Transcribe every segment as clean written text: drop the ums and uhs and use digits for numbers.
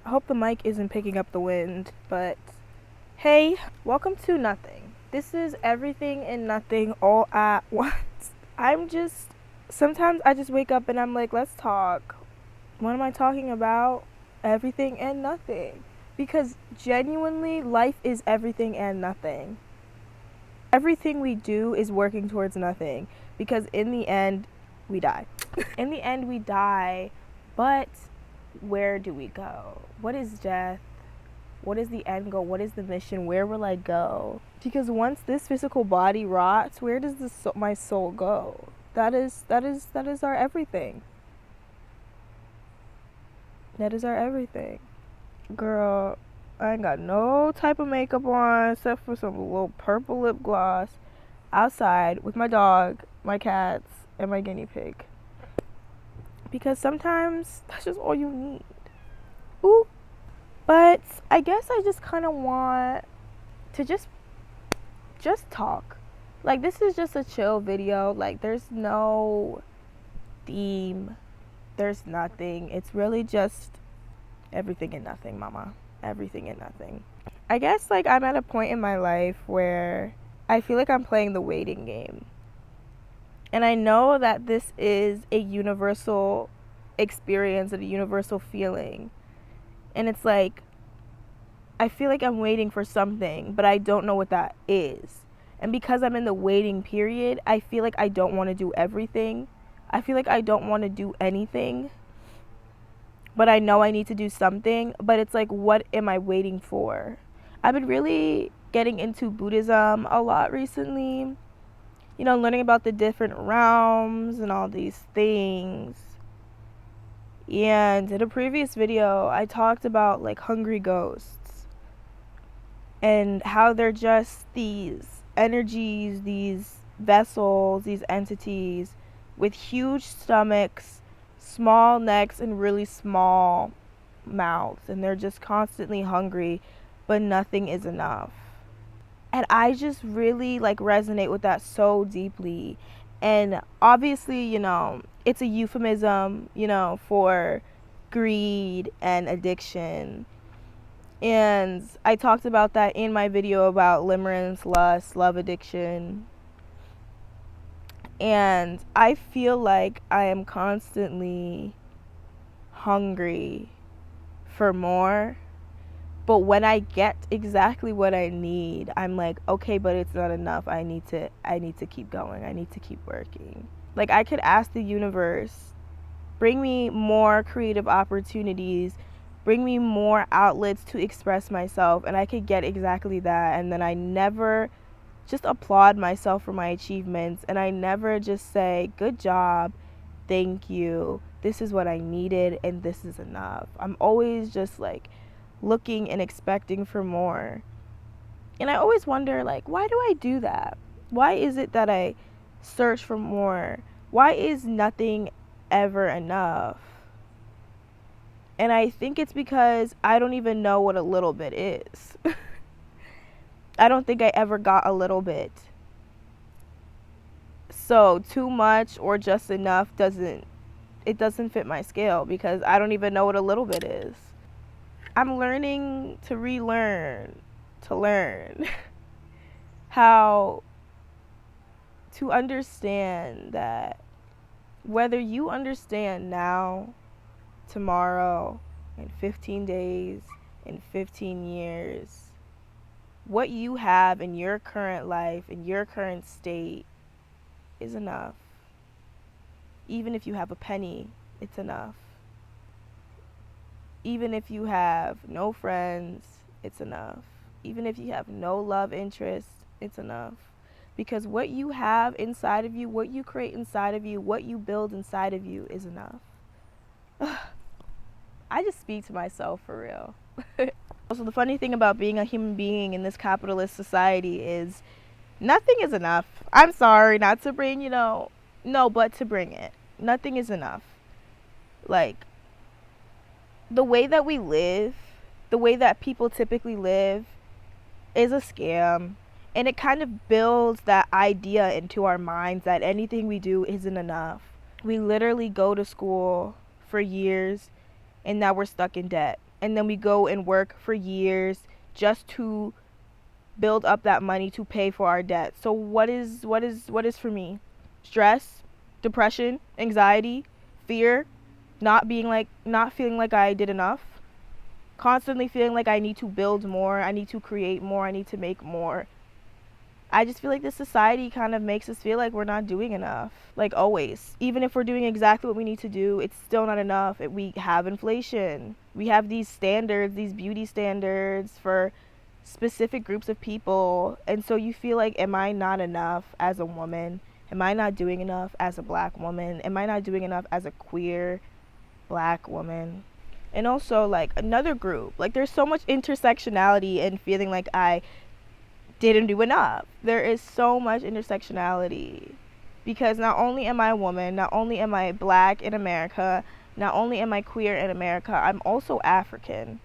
I hope the mic isn't picking up the wind, but hey, welcome to nothing. This is everything and nothing all at once. Sometimes I just wake up and I'm like, let's talk. What am I talking about? Everything and nothing. Because genuinely, life is everything and nothing. Everything we do is working towards nothing. Because in the end, we die. In the end, we die, but where do we go? What is death? What is the end goal? What is the mission? Where will I go? Because once this physical body rots, where does my soul go? That is our everything. That is our everything. Girl, I ain't got no type of makeup on except for some little purple lip gloss outside with my dog, my cats, and my guinea pig. Because sometimes that's just all you need. Ooh. But I guess I just kind of want to just talk. Like, this is just a chill video. Like, there's no theme. There's nothing. It's really just everything and nothing, mama. Everything and nothing. I guess, like, I'm at a point in my life where I feel like I'm playing the waiting game. And I know that this is a universal experience and a universal feeling. And it's like, I feel like I'm waiting for something, but I don't know what that is. And because I'm in the waiting period, I feel like I don't want to do everything. I feel like I don't want to do anything. But I know I need to do something. But it's like, what am I waiting for? I've been really getting into Buddhism a lot recently. You know, learning about the different realms and all these things. And in a previous video, I talked about like hungry ghosts and how they're just these energies, these vessels, these entities with huge stomachs, small necks, and really small mouths. And they're just constantly hungry, but nothing is enough. And I just really like resonate with that so deeply. And obviously, you know, it's a euphemism, you know, for greed and addiction. And I talked about that in my video about limerence, lust, love addiction. And I feel like I am constantly hungry for more. But when I get exactly what I need, I'm like, okay, but it's not enough. I need to keep going. I need to keep working. Like, I could ask the universe, bring me more creative opportunities, bring me more outlets to express myself, and I could get exactly that. And then I never just applaud myself for my achievements, and I never just say, good job, thank you, this is what I needed, and this is enough. I'm always just like looking and expecting for more. And I always wonder, like, why do I do that? Why is it that I search for more? Why is nothing ever enough? And I think it's because I don't even know what a little bit is. I don't think I ever got a little bit. So too much or just enough doesn't fit my scale, because I don't even know what a little bit is. I'm learning to relearn, to learn how to understand that whether you understand now, tomorrow, in 15 days, in 15 years, what you have in your current life, in your current state, is enough. Even if you have a penny, it's enough. Even if you have no friends, it's enough. Even if you have no love interest, it's enough. Because what you have inside of you, what you create inside of you, what you build inside of you is enough. I just speak to myself for real. Also, the funny thing about being a human being in this capitalist society is nothing is enough. I'm sorry not to bring, but to bring it. Nothing is enough. Like, the way that we live, the way that people typically live, is a scam. And it kind of builds that idea into our minds that anything we do isn't enough. We literally go to school for years, and now we're stuck in debt. And then we go and work for years just to build up that money to pay for our debt. So what is for me? Stress, depression, anxiety, fear, not feeling like I did enough, constantly feeling like I need to build more, I need to create more, I need to make more. I just feel like this society kind of makes us feel like we're not doing enough. Like always. Even if we're doing exactly what we need to do, it's still not enough. We have inflation. We have these standards, these beauty standards for specific groups of people. And so you feel like, am I not enough as a woman? Am I not doing enough as a black woman? Am I not doing enough as a queer black woman? And also, like, another group. Like, there's so much intersectionality in feeling like I didn't do enough. There is so much intersectionality because not only am I a woman, not only am I black in America, not only am I queer in America, I'm also African.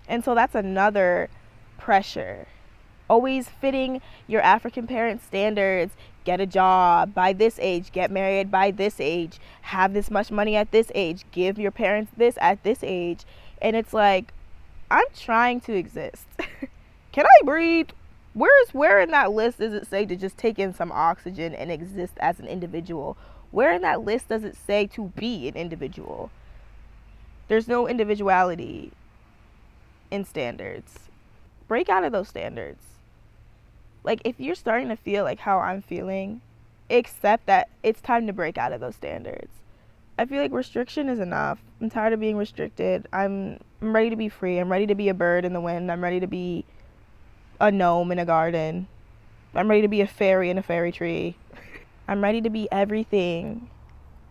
And so that's another pressure. Always fitting your African parents' standards. Get a job by this age, get married by this age, have this much money at this age, give your parents this at this age. And it's like, I'm trying to exist. Can I breathe? Where in that list does it say to just take in some oxygen and exist as an individual? Where in that list does it say to be an individual? There's no individuality in standards. Break out of those standards. Like, if you're starting to feel like how I'm feeling, accept that it's time to break out of those standards. I feel like restriction is enough. I'm tired of being restricted. I'm ready to be free. I'm ready to be a bird in the wind. I'm ready to be a gnome in a garden. I'm ready to be a fairy in a fairy tree. I'm ready to be everything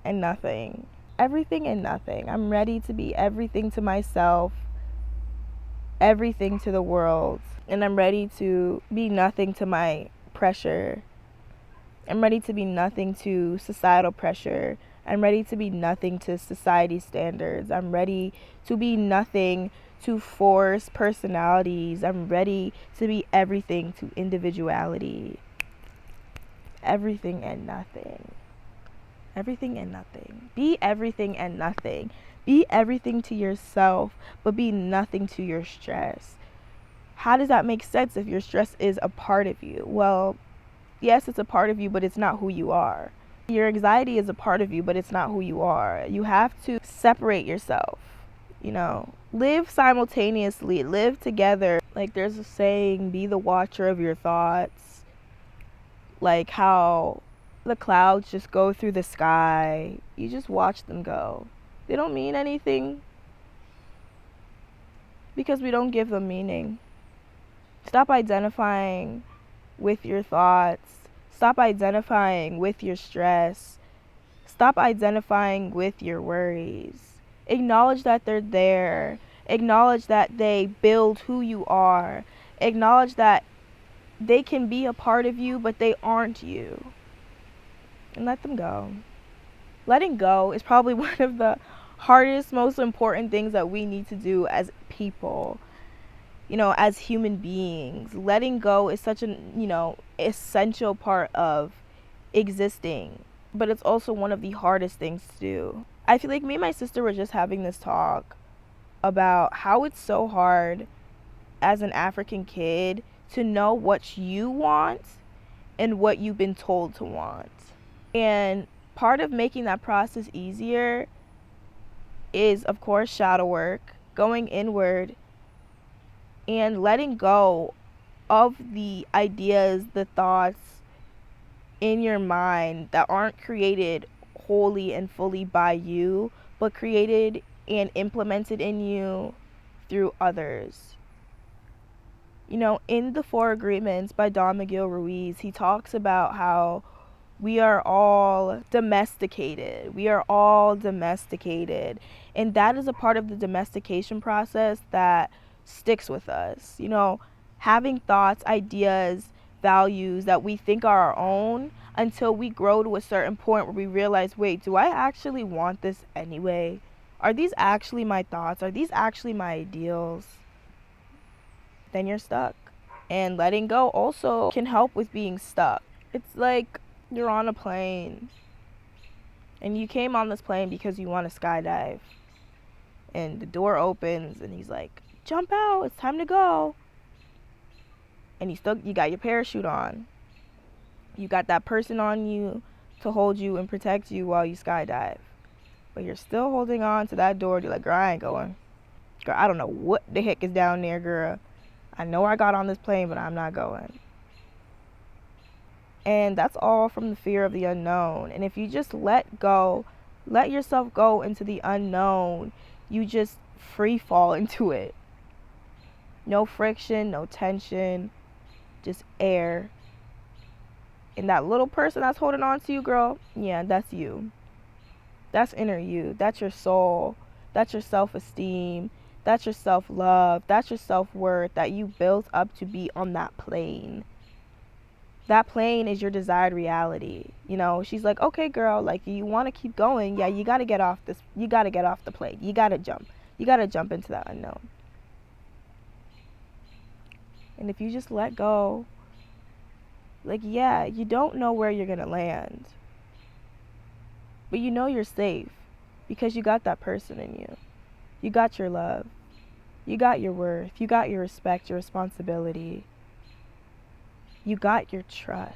and nothing. Everything and nothing. I'm ready to be everything to myself, everything to the world. And I'm ready to be nothing to my pressure. I'm ready to be nothing to societal pressure. I'm ready to be nothing to society standards. I'm ready to be nothing to forced personalities. I'm ready to be everything to individuality. Everything and nothing. Everything and nothing. Be everything and nothing. Be everything to yourself, but be nothing to your stress. How does that make sense if your stress is a part of you? Well, yes, it's a part of you, but it's not who you are. Your anxiety is a part of you, but it's not who you are. You have to separate yourself, live simultaneously, live together. Like, there's a saying, be the watcher of your thoughts. Like how the clouds just go through the sky. You just watch them go. They don't mean anything because we don't give them meaning. Stop identifying with your thoughts. Stop identifying with your stress. Stop identifying with your worries. Acknowledge that they're there. Acknowledge that they build who you are. Acknowledge that they can be a part of you, but they aren't you. And let them go. Letting go is probably one of the hardest, most important things that we need to do as people. As human beings. Letting go is such an, essential part of existing. But it's also one of the hardest things to do. I feel like me and my sister were just having this talk about how it's so hard as an African kid to know what you want and what you've been told to want. And part of making that process easier is, of course, shadow work, going inward, and letting go of the ideas, the thoughts in your mind that aren't created wholly and fully by you, but created and implemented in you through others. In the Four Agreements by Don Miguel Ruiz, he talks about how we are all domesticated. We are all domesticated. And that is a part of the domestication process that sticks with us. Having thoughts, ideas, values that we think are our own until we grow to a certain point where we realize, wait, do I actually want this anyway? Are these actually my thoughts? Are these actually my ideals? Then you're stuck. And letting go also can help with being stuck. It's like you're on a plane and you came on this plane because you want to skydive. and the door opens and he's like, jump out, it's time to go. And you got your parachute on. You got that person on you to hold you and protect you while you skydive. But you're still holding on to that door. You're like, girl, I ain't going. Girl, I don't know what the heck is down there, girl. I know I got on this plane, but I'm not going. And that's all from the fear of the unknown. And if you just let yourself go into the unknown, you just free fall into it. No friction, no tension, just air. And that little person that's holding on to you, girl, yeah, that's you. That's inner you. That's your soul. That's your self-esteem. That's your self-love. That's your self-worth that you built up to be on that plane. That plane is your desired reality. You know, she's like, okay, girl, like, you want to keep going. Yeah, you got to get off the plane. You got to jump. You got to jump into that unknown. And if you just let go, like, yeah, you don't know where you're going to land. But you know you're safe because you got that person in you. You got your love. You got your worth. You got your respect, your responsibility. You got your trust.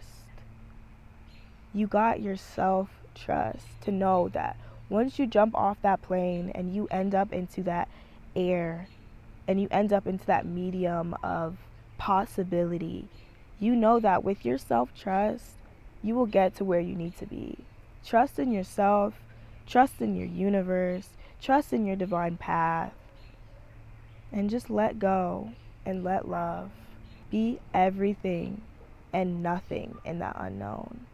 You got your self-trust to know that once you jump off that plane and you end up into that air and you end up into that medium of possibility, you know that with your self-trust, you will get to where you need to be. Trust in yourself, trust in your universe, trust in your divine path, and just let go and let love. Be everything and nothing in that unknown.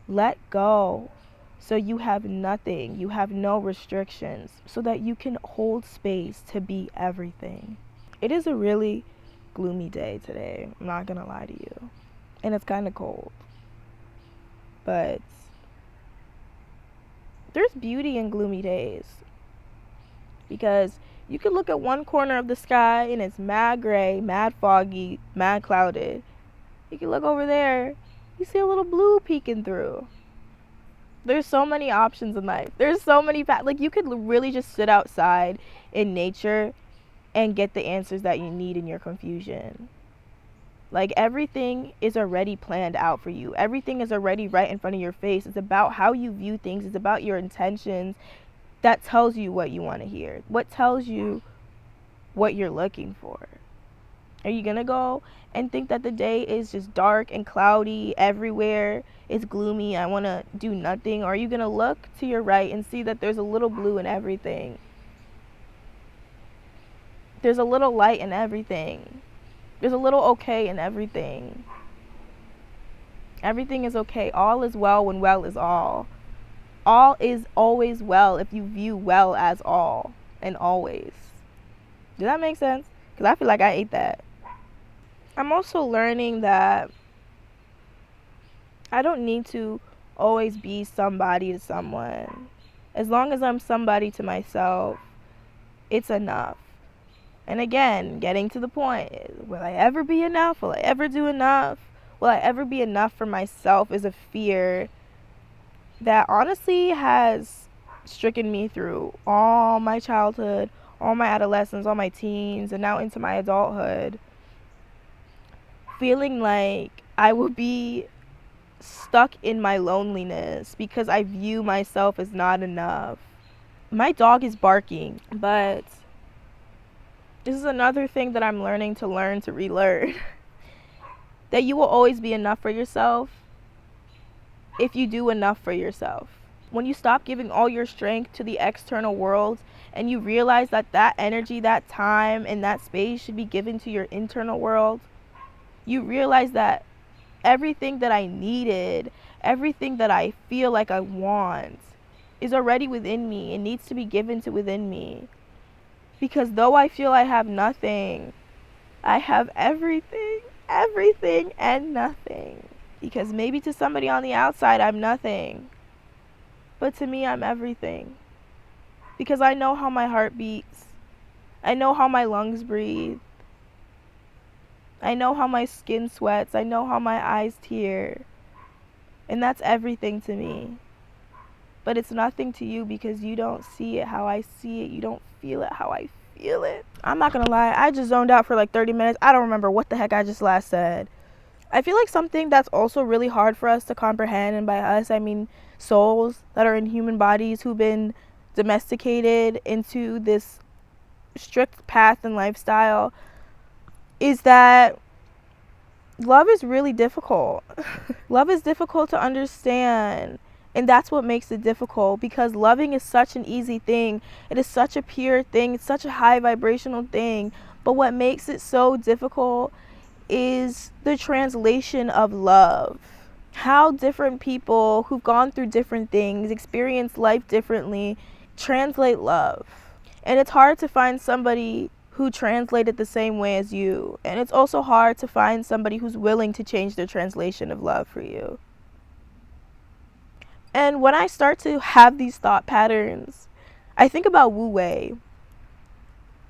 Let go so you have nothing, you have no restrictions, so that you can hold space to be everything. It is a really gloomy day today, I'm not gonna lie to you. And it's kind of cold. But there's beauty in gloomy days. Because you could look at one corner of the sky and it's mad gray, mad foggy, mad clouded. You can look over there, you see a little blue peeking through. There's so many options in life. There's so many like, you could really just sit outside in nature and get the answers that you need in your confusion. Like, everything is already planned out for you. Everything is already right in front of your face. It's about how you view things. It's about your intentions. That tells you what you want to hear. What tells you what you're looking for. Are you going to go and think that the day is just dark and cloudy everywhere? It's gloomy. I want to do nothing. Or are you going to look to your right and see that there's a little blue in everything? There's a little light in everything. There's a little okay in everything. Everything is okay. All is well when well is all. All is always well if you view well as all and always. Does that make sense? Because I feel like I ate that. I'm also learning that I don't need to always be somebody to someone. As long as I'm somebody to myself, it's enough. And again, getting to the point, will I ever be enough? Will I ever do enough? Will I ever be enough for myself is a fear that honestly has stricken me through all my childhood, all my adolescence, all my teens, and now into my adulthood. Feeling like I will be stuck in my loneliness because I view myself as not enough. My dog is barking, but this is another thing that I'm learning to relearn. That you will always be enough for yourself if you do enough for yourself. When you stop giving all your strength to the external world and you realize that that energy, that time, and that space should be given to your internal world, you realize that everything that I needed, everything that I feel like I want is already within me and needs to be given to within me. Because though I feel I have nothing, I have everything and nothing. Because maybe to somebody on the outside, I'm nothing. But to me, I'm everything. Because I know how my heart beats. I know how my lungs breathe. I know how my skin sweats. I know how my eyes tear. And that's everything to me. but it's nothing to you because you don't see it how I see it. You don't feel it how I feel it. I'm not gonna lie, I just zoned out for like 30 minutes. I don't remember what the heck I just last said. I feel like something that's also really hard for us to comprehend, and by us I mean souls that are in human bodies who've been domesticated into this strict path and lifestyle, is that love is really difficult. Love is difficult to understand. And that's what makes it difficult, because loving is such an easy thing. It is such a pure thing. It's such a high vibrational thing. But what makes it so difficult is the translation of love. How different people who've gone through different things, experience life differently, translate love. And it's hard to find somebody who translated the same way as you. And it's also hard to find somebody who's willing to change their translation of love for you. And when I start to have these thought patterns, I think about Wu Wei,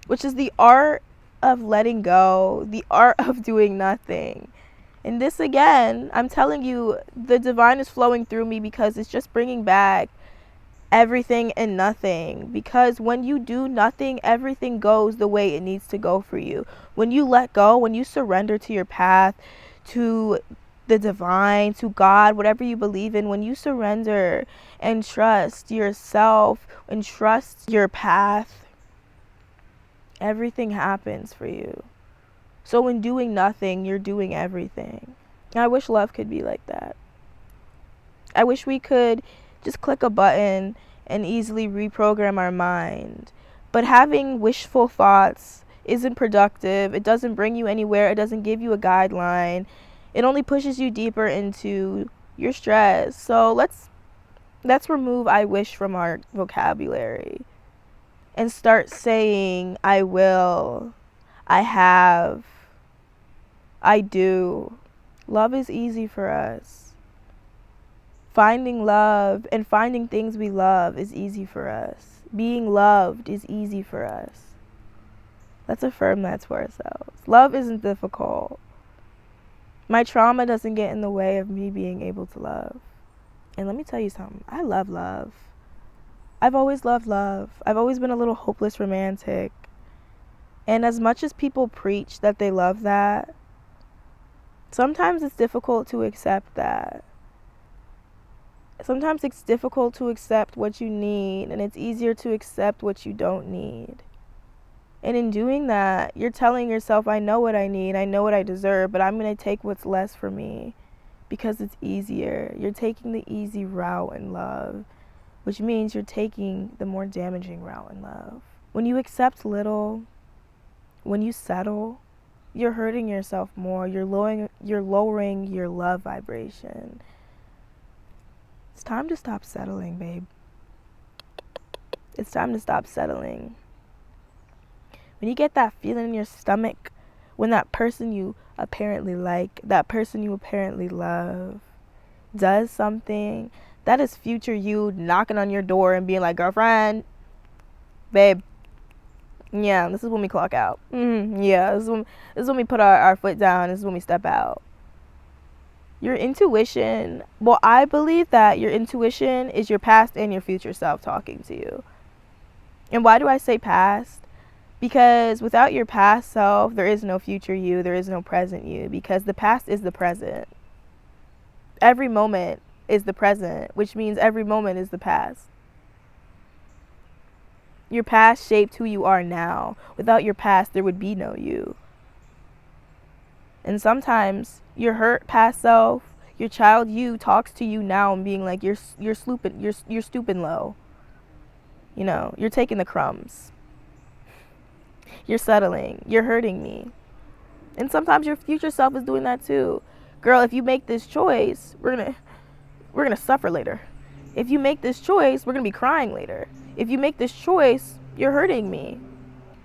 which is the art of letting go, the art of doing nothing. And this again, I'm telling you, the divine is flowing through me because it's just bringing back everything and nothing. Because when you do nothing, everything goes the way it needs to go for you. When you let go, when you surrender to your path, to the divine, to God, whatever you believe in, when you surrender and trust yourself and trust your path, everything happens for you. So in doing nothing, you're doing everything. I wish love could be like that. I wish we could just click a button and easily reprogram our mind. But having wishful thoughts isn't productive. It doesn't bring you anywhere. It doesn't give you a guideline. It only pushes you deeper into your stress. So let's remove I wish from our vocabulary and start saying I will, I have, I do. Love is easy for us. Finding love and finding things we love is easy for us. Being loved is easy for us. Let's affirm that to ourselves. Love isn't difficult. My trauma doesn't get in the way of me being able to love. And let me tell you something. I love love. I've always loved love. I've always been a little hopeless romantic. And as much as people preach that they love that, sometimes it's difficult to accept that. Sometimes it's difficult to accept what you need, and it's easier to accept what you don't need. And in doing that, you're telling yourself, I know what I need, I know what I deserve, but I'm going to take what's less for me because it's easier. You're taking the easy route in love, which means you're taking the more damaging route in love. When you accept little, when you settle, you're hurting yourself more. You're lowering your love vibration. It's time to stop settling, babe. It's time to stop settling. When you get that feeling in your stomach, when that person you apparently like, that person you apparently love, does something, that is future you knocking on your door and being like, girlfriend, babe, yeah, this is when we clock out. Yeah, this is when we put our foot down. This is when we step out. Your intuition, well, I believe that your intuition is your past and your future self talking to you. And why do I say past? Because without your past self, there is no future you, there is no present you, because the past is the present. Every moment is the present, which means every moment is the past. Your past shaped who you are now. Without your past, there would be no you. And sometimes your hurt past self, your child you, talks to you now and being like, you're stooping low. You know, you're taking the crumbs. You're settling. You're hurting me. And sometimes your future self is doing that too. Girl, if you make this choice, we're gonna suffer later. If you make this choice, we're gonna be crying later. If you make this choice, you're hurting me.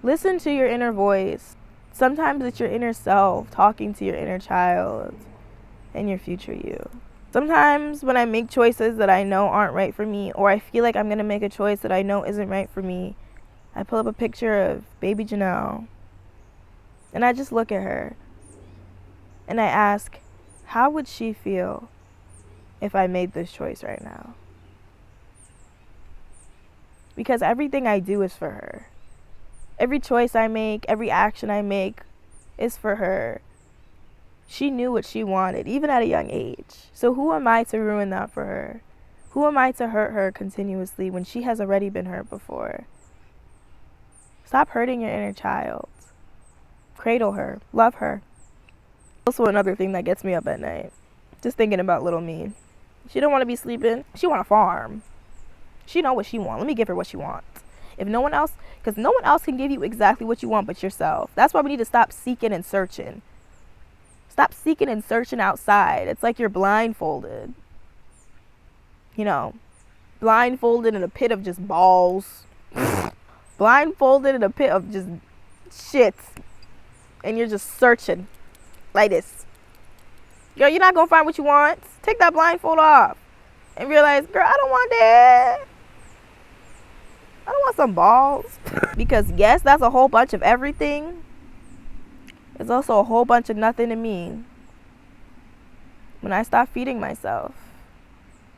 Listen to your inner voice. Sometimes it's your inner self talking to your inner child and your future you. Sometimes when I make choices that I know aren't right for me, or I feel like I'm gonna make a choice that I know isn't right for me, I pull up a picture of baby Janelle and I just look at her and I ask, how would she feel if I made this choice right now? because everything I do is for her. Every choice I make, every action I make is for her. She knew what she wanted, even at a young age. So who am I to ruin that for her? Who am I to hurt her continuously when she has already been hurt before? Stop hurting your inner child. Cradle her. Love her. Also another thing that gets me up at night. Just thinking about little me. She don't want to be sleeping. She want to farm. She know what she want. Let me give her what she wants. If no one else, because no one else can give you exactly what you want but yourself. That's why we need to stop seeking and searching. Stop seeking and searching outside. It's like you're blindfolded. You know, blindfolded in a pit of just balls. Blindfolded in a pit of just shit. And you're just searching like this. Girl, you're not going to find what you want. Take that blindfold off. And realize, girl, I don't want that. I don't want some balls. Because yes, that's a whole bunch of everything. It's also a whole bunch of nothing to me. When I stop feeding myself.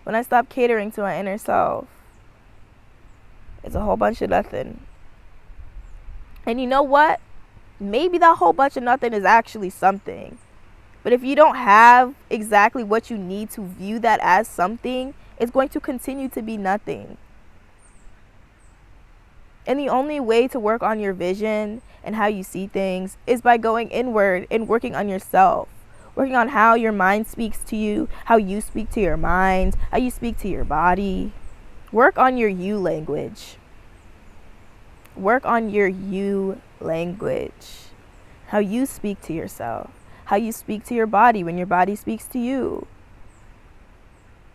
When I stop catering to my inner self. It's a whole bunch of nothing. And you know what? Maybe that whole bunch of nothing is actually something. But if you don't have exactly what you need to view that as something, it's going to continue to be nothing. And the only way to work on your vision and how you see things is by going inward and working on yourself. Working on how your mind speaks to you, how you speak to your mind, how you speak to your body. Work on your you language. Work on your you language. How you speak to yourself. How you speak to your body when your body speaks to you.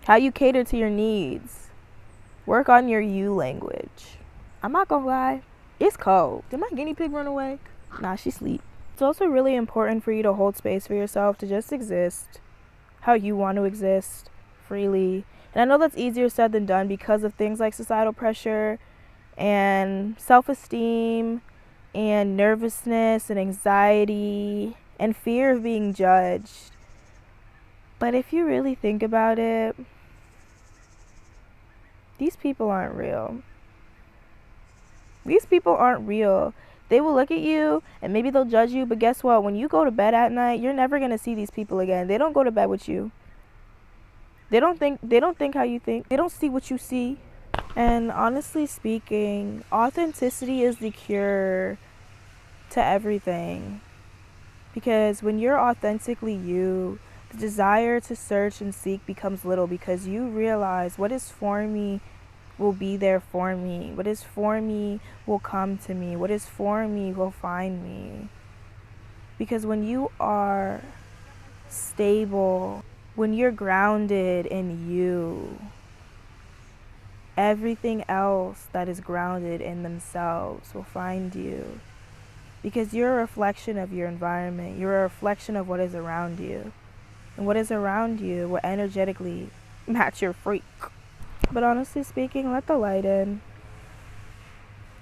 How you cater to your needs. Work on your you language. I'm not gonna lie, it's cold. Did my guinea pig run away? Nah, she sleep. It's also really important for you to hold space for yourself to just exist how you want to exist freely. And I know that's easier said than done because of things like societal pressure and self-esteem and nervousness and anxiety and fear of being judged. But if you really think about it, these people aren't real. These people aren't real. They will look at you and maybe they'll judge you, but guess what? When you go to bed at night, you're never going to see these people again. They don't go to bed with you. They don't think how you think. They don't see what you see. And honestly speaking, authenticity is the cure to everything. Because when you're authentically you, the desire to search and seek becomes little because you realize what is for me will be there for me. What is for me will come to me. What is for me will find me. Because when you are stable, when you're grounded in you, everything else that is grounded in themselves will find you. Because you're a reflection of your environment. You're a reflection of what is around you. And what is around you will energetically match your freak. But honestly speaking, let the light in.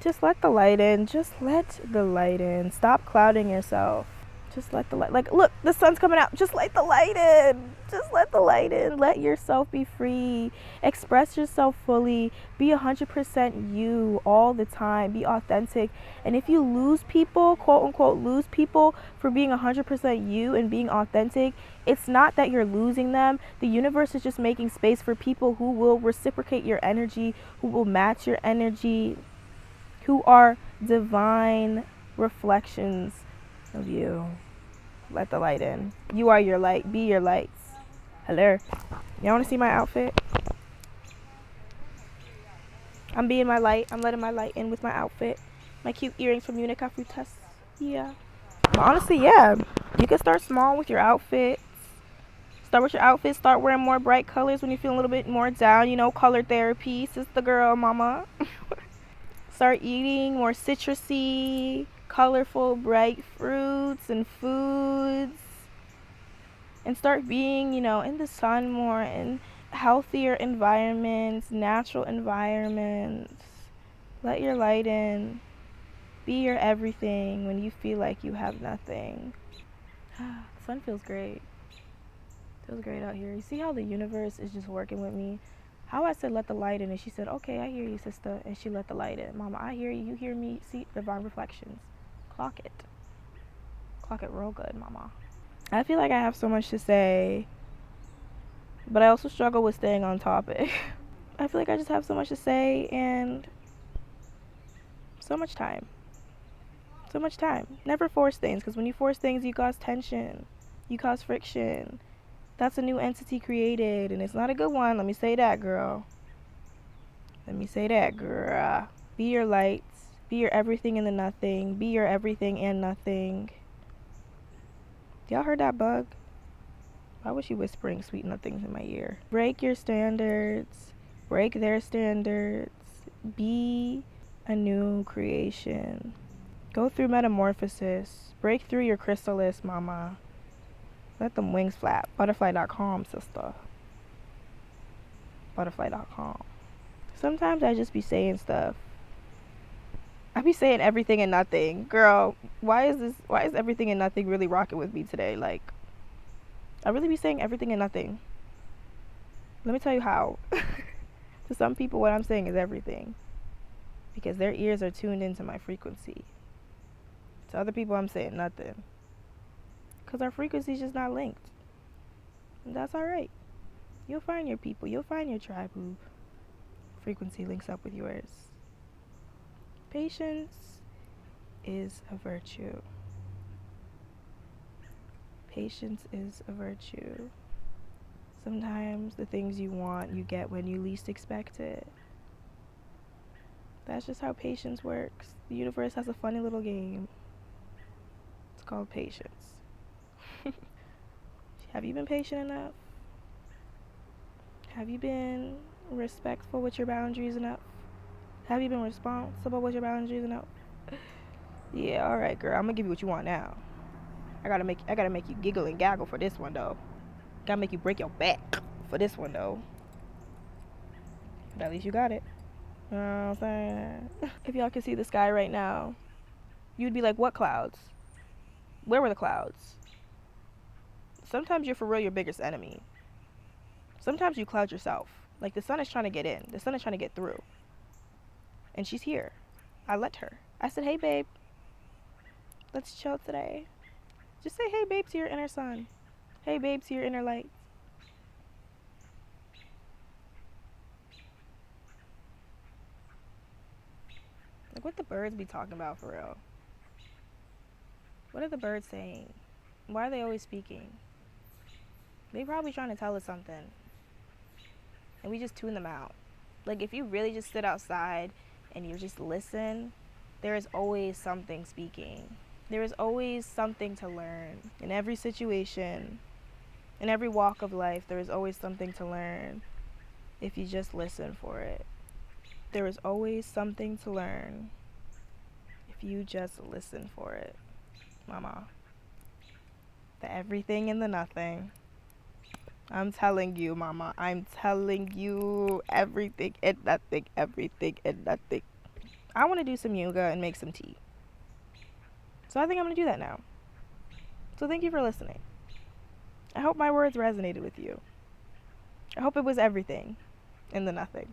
Just let the light in. Just let the light in. Stop clouding yourself. Just let the light, like, look, the sun's coming out. Just let the light in. Just let the light in. Let yourself be free. Express yourself fully. Be 100% you all the time. Be authentic. And if you lose people, quote unquote, lose people for being 100% you and being authentic, it's not that you're losing them. The universe is just making space for people who will reciprocate your energy, who will match your energy, who are divine reflections of you. Let the light in. You are your light. Be your lights. Hello. Y'all want to see my outfit? I'm being my light. I'm letting my light in with my outfit. My cute earrings from Unica Frutas. Yeah. But honestly, yeah. You can start small with your outfit. Start with your outfit. Start wearing more bright colors when you feel a little bit more down. You know, color therapy. Sister girl, mama. Start eating more citrusy, colorful, bright fruits and foods. And start being, in the sun more, in healthier environments, natural environments. Let your light in. Be your everything when you feel like you have nothing. The sun feels great. Feels great out here. You see how the universe is just working with me? How I said let the light in, and she said, okay, I hear you, sister, and she let the light in. Mama, I hear you, you hear me, see divine reflections. Clock it. Clock it real good, mama. I feel like I have so much to say, but I also struggle with staying on topic. I feel like I just have so much to say and so much time. So much time. Never force things, because when you force things, you cause tension. You cause friction. That's a new entity created, and it's not a good one. Let me say that, girl. Let me say that, girl. Be your lights. Be your everything and the nothing. Be your everything and nothing. Y'all heard that bug? Why was she whispering sweet nothings in my ear? Break your standards. Break their standards. Be a new creation. Go through metamorphosis. Break through your chrysalis, mama. Let them wings flap. Butterfly.com, sister. Butterfly.com. Sometimes I just be saying stuff. I be saying everything and nothing. Girl, why is everything and nothing really rocking with me today? Like, I really be saying everything and nothing. Let me tell you how. To some people, what I'm saying is everything, because their ears are tuned into my frequency. To other people, I'm saying nothing, because our frequency's just not linked. And that's alright. You'll find your people. You'll find your tribe who frequency links up with yours. Patience is a virtue. Patience is a virtue. Sometimes the things you want, you get when you least expect it. That's just how patience works. The universe has a funny little game. It's called patience. Have you been patient enough? Have you been respectful with your boundaries enough? Have you been responsible with your boundaries enough? Yeah, alright, girl. I'm gonna give you what you want now. I gotta make you giggle and gaggle for this one though. Gotta make you break your back for this one though. But at least you got it. You know what I'm saying? If y'all could see the sky right now, you'd be like, what clouds? Where were the clouds? Sometimes you're for real your biggest enemy. Sometimes you cloud yourself. Like the sun is trying to get in. The sun is trying to get through. And she's here. I let her. I said, hey babe, let's chill today. Just say hey babe to your inner sun. Hey babe to your inner light. Like what the birds be talking about for real? What are the birds saying? Why are they always speaking? They probably trying to tell us something. And we just tune them out. Like if you really just sit outside and you just listen, there is always something speaking. There is always something to learn. In every situation, in every walk of life, there is always something to learn if you just listen for it. There is always something to learn if you just listen for it, mama. The everything and the nothing. I'm telling you, mama. I'm telling you everything and nothing, everything and nothing. I want to do some yoga and make some tea. So I think I'm going to do that now. So thank you for listening. I hope my words resonated with you. I hope it was everything and the nothing.